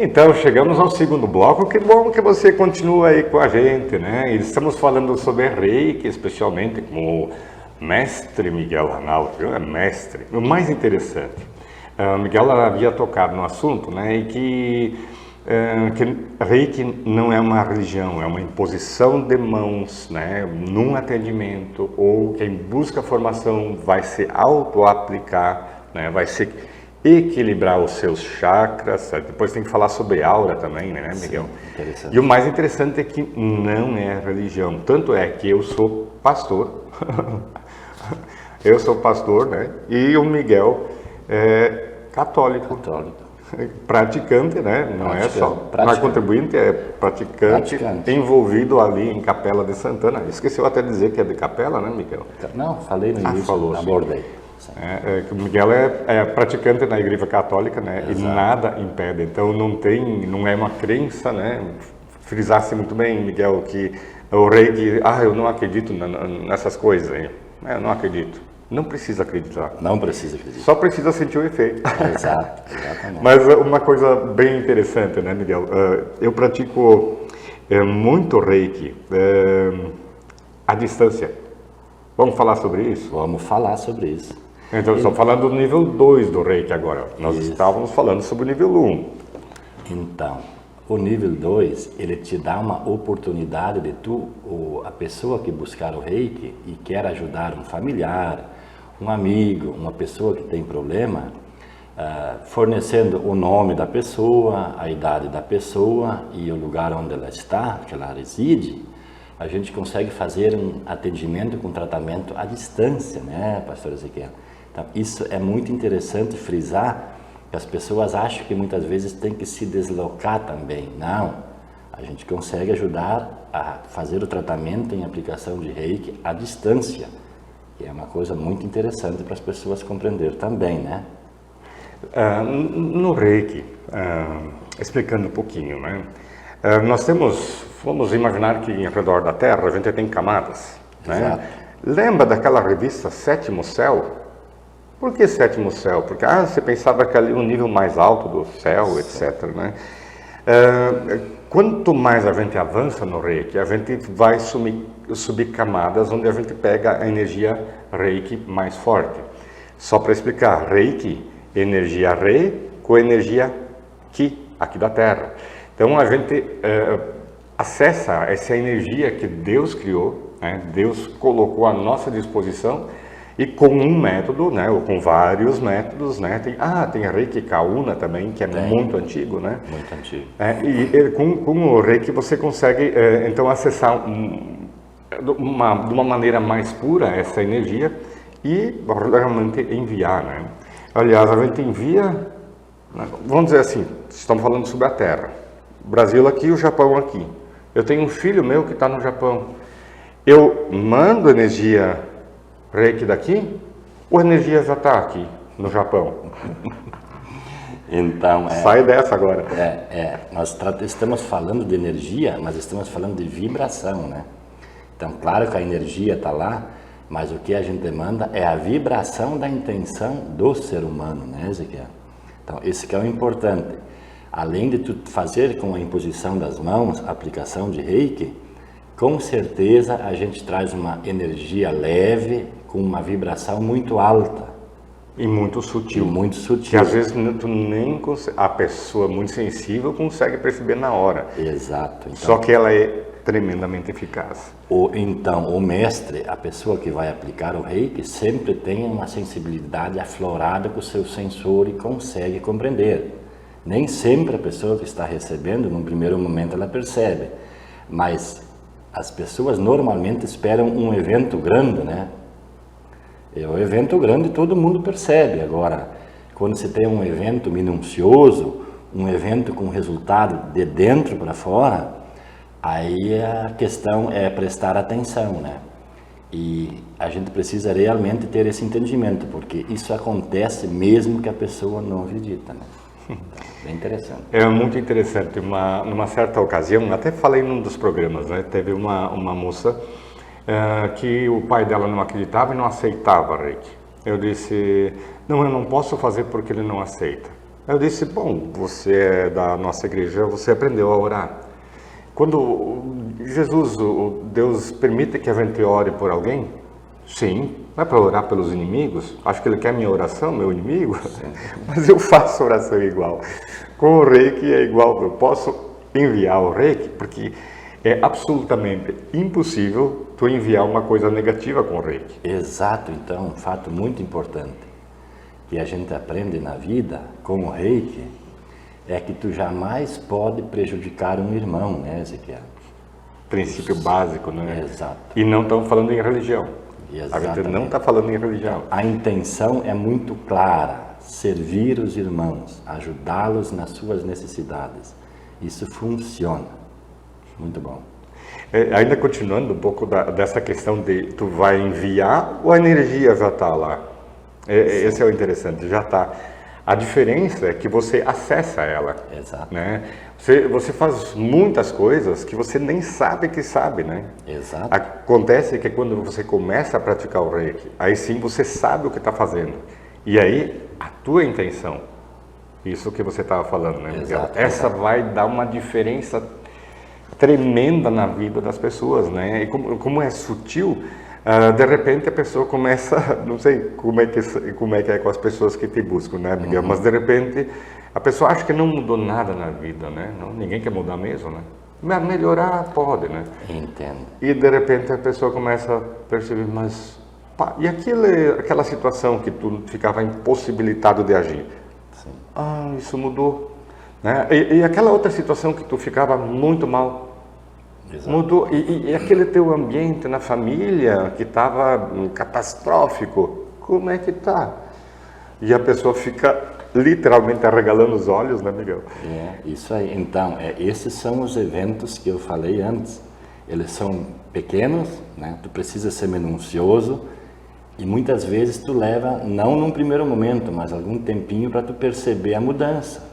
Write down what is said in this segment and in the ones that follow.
Então, chegamos ao segundo bloco. Que bom que você continua aí com a gente, né? Estamos falando sobre Reiki, especialmente com o mestre Miguel Ranaldi, é mestre. O mais interessante, Miguel havia tocado no assunto, né? E que Reiki não é uma religião, é uma imposição de mãos, né? Num atendimento, ou quem busca formação vai se auto-aplicar, né? Vai se equilibrar os seus chakras. Depois tem que falar sobre aura também, né, Miguel? Sim, e o mais interessante é que não é religião. Tanto é que eu sou pastor, eu sou pastor, né? E o Miguel é católico. Praticante, né? Não é só, não é contribuinte, é praticante, envolvido ali em Capela de Santana. Esqueceu até de dizer que é de Capela, né, Miguel? Não, falei no início, falou, abordei. Que o Miguel é praticante na Igreja Católica, né? Exato. E nada impede. Então não é uma crença, né? Frisasse muito bem, Miguel, que o Reiki, eu não acredito nessas coisas aí. Eu não acredito. Não precisa acreditar. Não precisa acreditar. Só precisa sentir o efeito. Exato, exatamente. Mas uma coisa bem interessante, né, Miguel? Eu pratico muito Reiki à distância. Vamos falar sobre isso? Vamos falar sobre isso. Então, estamos falando do nível 2 do Reiki agora. Nós estávamos falando sobre o nível 1. Então, o nível 2, ele te dá uma oportunidade de a pessoa que buscar o Reiki e quer ajudar um familiar, um amigo, uma pessoa que tem problema, fornecendo o nome da pessoa, a idade da pessoa e o lugar onde ela está, que ela reside, a gente consegue fazer um atendimento com tratamento à distância, né, pastor Ezequiel? Então, isso é muito interessante frisar, que as pessoas acham que muitas vezes tem que se deslocar também. Não, a gente consegue ajudar a fazer o tratamento em aplicação de Reiki à distância, que é uma coisa muito interessante para as pessoas compreender também, né? No Reiki, explicando um pouquinho, né? Vamos imaginar que ao redor da Terra a gente tem camadas, né? Lembra daquela revista Sétimo Céu? Por que Sétimo Céu? Porque você pensava que ali o nível mais alto do céu, etc. Né? Quanto mais a gente avança no Reiki, a gente vai subir camadas onde a gente pega a energia Reiki mais forte. Só para explicar, Reiki, energia Re com energia Ki, aqui da Terra. Então a gente acessa essa energia que Deus criou, né? Deus colocou à nossa disposição, e com um método, né, ou com vários métodos, né, tem Reiki Kauna também, que é muito antigo, né? Muito antigo. E com o Reiki você consegue, então, acessar de uma maneira mais pura essa energia e realmente enviar, né? Aliás, a gente envia, vamos dizer assim, estamos falando sobre a Terra. O Brasil aqui e o Japão aqui. Eu tenho um filho meu que está no Japão. Eu mando energia Reiki daqui, ou a energia já está aqui no Japão? Então, sai dessa agora. Nós estamos falando de energia, mas estamos falando de vibração, né? Então, claro que a energia está lá, mas o que a gente demanda é a vibração da intenção do ser humano, né, Ezequiel? Então, isso que é o importante. Além de tu fazer com a imposição das mãos, a aplicação de Reiki, com certeza a gente traz uma energia leve, com uma vibração muito alta. E muito sutil. Muito sutil. Que às vezes a pessoa muito sensível consegue perceber na hora. Exato. Então, só que ela é tremendamente eficaz. Então, o mestre, a pessoa que vai aplicar o Reiki, sempre tem uma sensibilidade aflorada com o seu sensor e consegue compreender. Nem sempre a pessoa que está recebendo, num primeiro momento, ela percebe. Mas as pessoas normalmente esperam um evento grande, né? E o evento grande todo mundo percebe. Agora, quando se tem um evento minucioso, um evento com resultado de dentro para fora, aí a questão é prestar atenção, né? E a gente precisa realmente ter esse entendimento, porque isso acontece mesmo que a pessoa não acredita, né? Então, bem interessante. É muito interessante. Numa certa ocasião, até falei num dos programas, né? Teve uma moça que o pai dela não acreditava e não aceitava Reiki. Eu disse, não, eu não posso fazer porque ele não aceita. Eu disse, bom, você é da nossa igreja, você aprendeu a orar. Quando Jesus, Deus permite que a gente ore por alguém, sim, não é para orar pelos inimigos, acho que ele quer minha oração, meu inimigo, mas eu faço oração igual. Com o Reiki é igual, eu posso enviar o Reiki, porque é absolutamente impossível tu enviar uma coisa negativa com o Reiki. Exato, então, um fato muito importante que a gente aprende na vida com o Reiki é que tu jamais pode prejudicar um irmão, né, Ezequiel? Princípio básico, né? Exato. E não estamos falando em religião. Exatamente. A gente não está falando em religião. A intenção é muito clara, servir os irmãos, ajudá-los nas suas necessidades. Isso funciona. Muito bom. Ainda continuando um pouco dessa questão de tu vai enviar ou a energia já está lá? Esse é o interessante, já está. A diferença é que você acessa ela. Exato. Né? Você faz muitas coisas que você nem sabe que sabe, né? Exato. Acontece que quando você começa a praticar o Reiki, aí sim você sabe o que está fazendo. E aí, a tua intenção, isso que você estava falando, né, Miguel? Exato, essa vai dar uma diferença tremenda na vida das pessoas, né? E como é sutil, de repente a pessoa começa, não sei como é que é com as pessoas que te buscam, né, Miguel? Mas de repente a pessoa acha que não mudou nada na vida, né? Não, ninguém quer mudar mesmo, né? Mas melhorar pode, né? Entendo. E de repente a pessoa começa a perceber, mas pá, e aquela situação que tu ficava impossibilitado de agir? Sim. Ah, isso mudou, né? E aquela outra situação que tu ficava muito mal, Exato. mudou. E aquele teu ambiente na família que estava catastrófico, como é que tá? E a pessoa fica literalmente arregalando os olhos, né, Miguel? Isso aí. Então, esses são os eventos que eu falei antes. Eles são pequenos, né? Tu precisa ser minucioso e muitas vezes tu leva, não num primeiro momento, mas algum tempinho para tu perceber a mudança.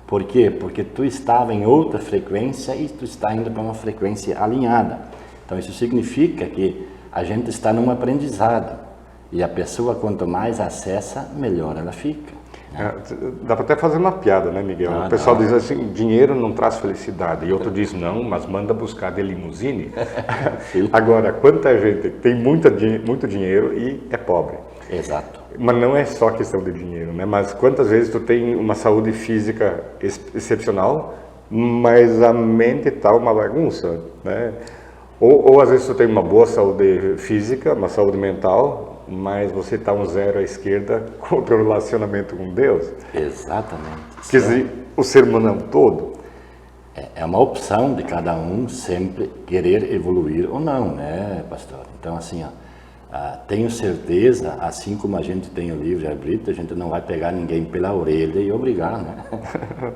Por quê? Porque tu estava em outra frequência e tu está indo para uma frequência alinhada. Então, isso significa que a gente está num aprendizado e a pessoa, quanto mais acessa, melhor ela fica. Dá para até fazer uma piada, né, Miguel? O pessoal diz assim, dinheiro não traz felicidade. E outro diz, não, mas manda buscar de limusine. Agora, quanta gente tem muito dinheiro e é pobre? Exato. Mas não é só questão de dinheiro, né? Mas quantas vezes tu tem uma saúde física excepcional, mas a mente está uma bagunça, né? Ou às vezes tu tem uma boa saúde física, uma saúde mental, mas você está um zero à esquerda com o teu relacionamento com Deus. Exatamente. Quer dizer, o ser humano é um todo. É uma opção de cada um sempre querer evoluir ou não, né, pastor? Então, assim, tenho certeza, assim como a gente tem o livre-arbítrio, a gente não vai pegar ninguém pela orelha e obrigar, né,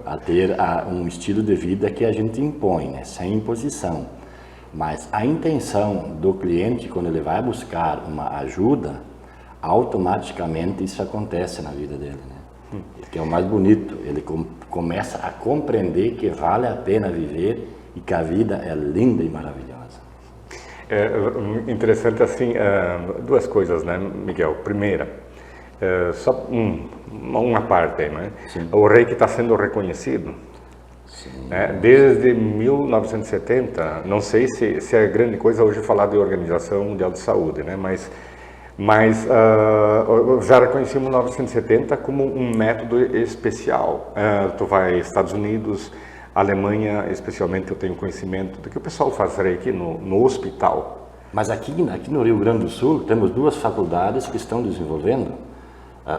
a ter um estilo de vida que a gente impõe, né, sem imposição. Mas a intenção do cliente, quando ele vai buscar uma ajuda, automaticamente isso acontece na vida dele, né? Que é o mais bonito. Ele começa a compreender que vale a pena viver e que a vida é linda e maravilhosa. É interessante assim, duas coisas, né, Miguel? Primeira, só uma parte, né? Sim. O Reiki está sendo reconhecido. Desde 1970, não sei se é grande coisa hoje falar de Organização Mundial de Saúde, né? Mas já reconheci em 1970 como um método especial. Tu vai aos Estados Unidos, Alemanha, especialmente eu tenho conhecimento do que o pessoal faz Reiki no hospital. Mas aqui no Rio Grande do Sul temos duas faculdades que estão desenvolvendo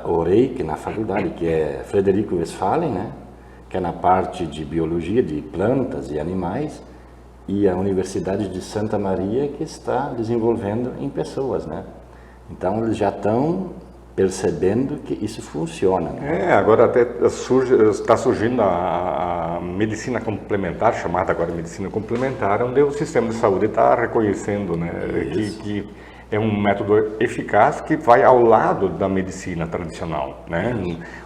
o Reiki na faculdade, que é Frederico Westphalen, né? Que é na parte de biologia de plantas e animais, e a Universidade de Santa Maria, que está desenvolvendo em pessoas, né? Então eles já estão percebendo que isso funciona, né? Agora até está surgindo a medicina complementar, chamada agora medicina complementar, onde o sistema de saúde está reconhecendo, né, que é um método eficaz que vai ao lado da medicina tradicional, né?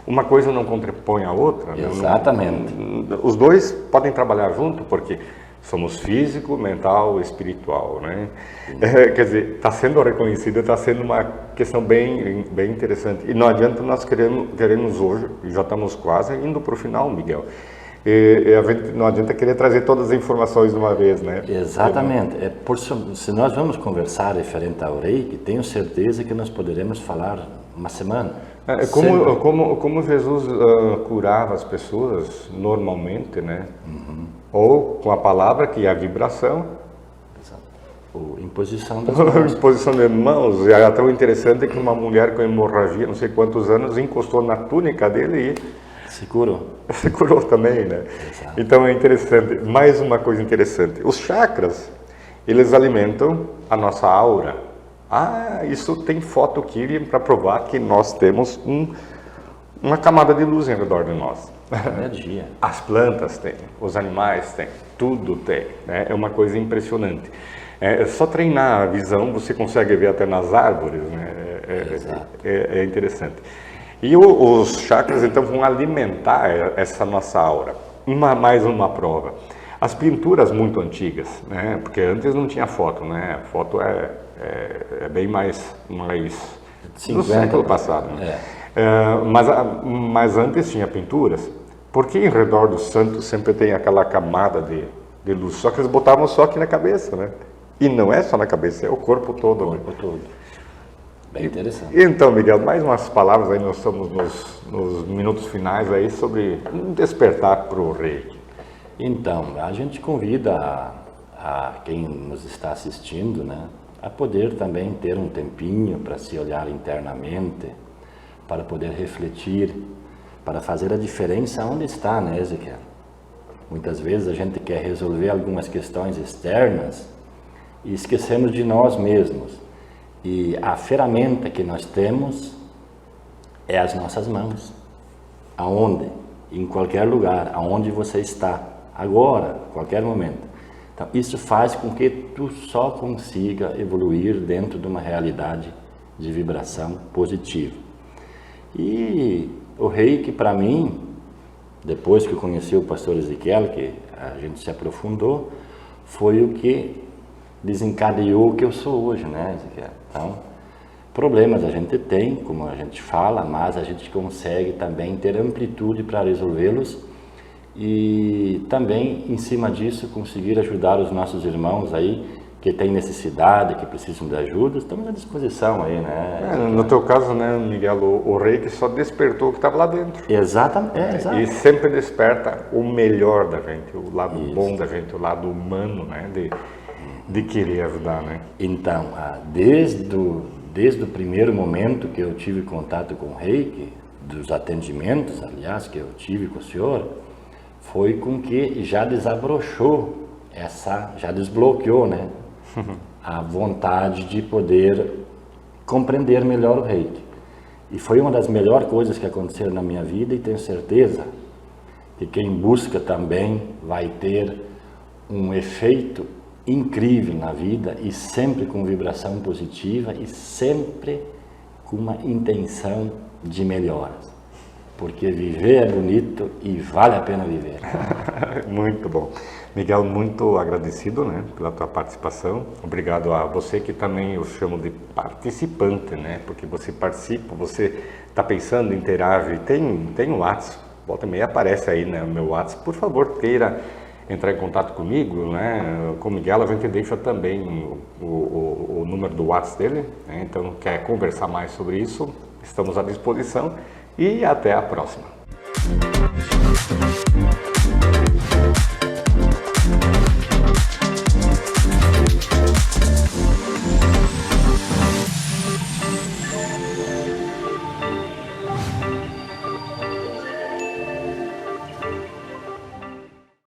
Uma coisa não contrapõe a outra. Exatamente. Os dois podem trabalhar junto, porque somos físico, mental, espiritual, né? Quer dizer, está sendo reconhecido, está sendo uma questão bem interessante. E não adianta nós queremos hoje, já estamos quase indo para o final, Miguel. Não adianta querer trazer todas as informações de uma vez, né? Exatamente. Se nós vamos conversar referente ao Reiki, tenho certeza que nós poderemos falar uma semana. Como Jesus curava as pessoas normalmente, né? Ou com a palavra, que é a vibração. Exato. Imposição das mãos. Imposição de mãos. E é tão interessante que uma mulher com hemorragia, não sei quantos anos, encostou na túnica dele e se curou. Se curou também, né? Exato. Então é interessante. Mais uma coisa interessante. Os chakras, eles alimentam a nossa aura. Isso tem foto aqui para provar que nós temos uma camada de luz em redor de nós. Energia. As plantas têm, os animais têm, tudo tem, né? É uma coisa impressionante. É só treinar a visão, você consegue ver até nas árvores, né? É interessante. E os chakras, então, vão alimentar essa nossa aura. Mais uma prova. As pinturas muito antigas, né? Porque antes não tinha foto, né? A foto é bem mais do século passado. Né? Mas antes tinha pinturas, porque em redor do santo sempre tem aquela camada de luz. Só que eles botavam só aqui na cabeça, né? E não é só na cabeça, é o corpo todo. O corpo todo. Bem interessante. Então, Miguel, mais umas palavras aí, nós estamos nos minutos finais aí sobre despertar para o Reiki. Então, a gente convida a quem nos está assistindo, né, a poder também ter um tempinho para se olhar internamente, para poder refletir, para fazer a diferença onde está, né, Ezequiel? Muitas vezes a gente quer resolver algumas questões externas e esquecemos de nós mesmos. E a ferramenta que nós temos é as nossas mãos. Aonde? Em qualquer lugar, aonde você está, agora, qualquer momento. Então, isso faz com que tu só consiga evoluir dentro de uma realidade de vibração positiva. E o Reiki, para mim, depois que eu conheci o pastor Ezequiel, que a gente se aprofundou, foi o que desencadeou o que eu sou hoje, né, Ezequiel? Então, problemas a gente tem, como a gente fala, mas a gente consegue também ter amplitude para resolvê-los e também, em cima disso, conseguir ajudar os nossos irmãos aí que têm necessidade, que precisam de ajuda. Estamos à disposição aí, né? No teu caso, né, Miguel, o Reiki só despertou o que estava lá dentro. Exatamente. Exato. E sempre desperta o melhor da gente, o lado bom da gente, o lado humano, né, de querer ajudar, né? Então, desde o primeiro momento que eu tive contato com o Reiki, dos atendimentos, aliás, que eu tive com o senhor, foi com que já desabrochou já desbloqueou, né, a vontade de poder compreender melhor o Reiki. E foi uma das melhores coisas que aconteceram na minha vida e tenho certeza que quem busca também vai ter um efeito incrível na vida e sempre com vibração positiva e sempre com uma intenção de melhoras. Porque viver é bonito e vale a pena viver. Muito bom. Miguel, muito agradecido, né, pela tua participação. Obrigado a você que também eu chamo de participante, né, porque você participa, você está pensando, interage, tem um WhatsApp, volta e meia aparece aí, né, o meu WhatsApp. Por favor, queira entrar em contato comigo, né, com o Miguel, a gente deixa também o número do WhatsApp dele, né, então quer conversar mais sobre isso, estamos à disposição e até a próxima.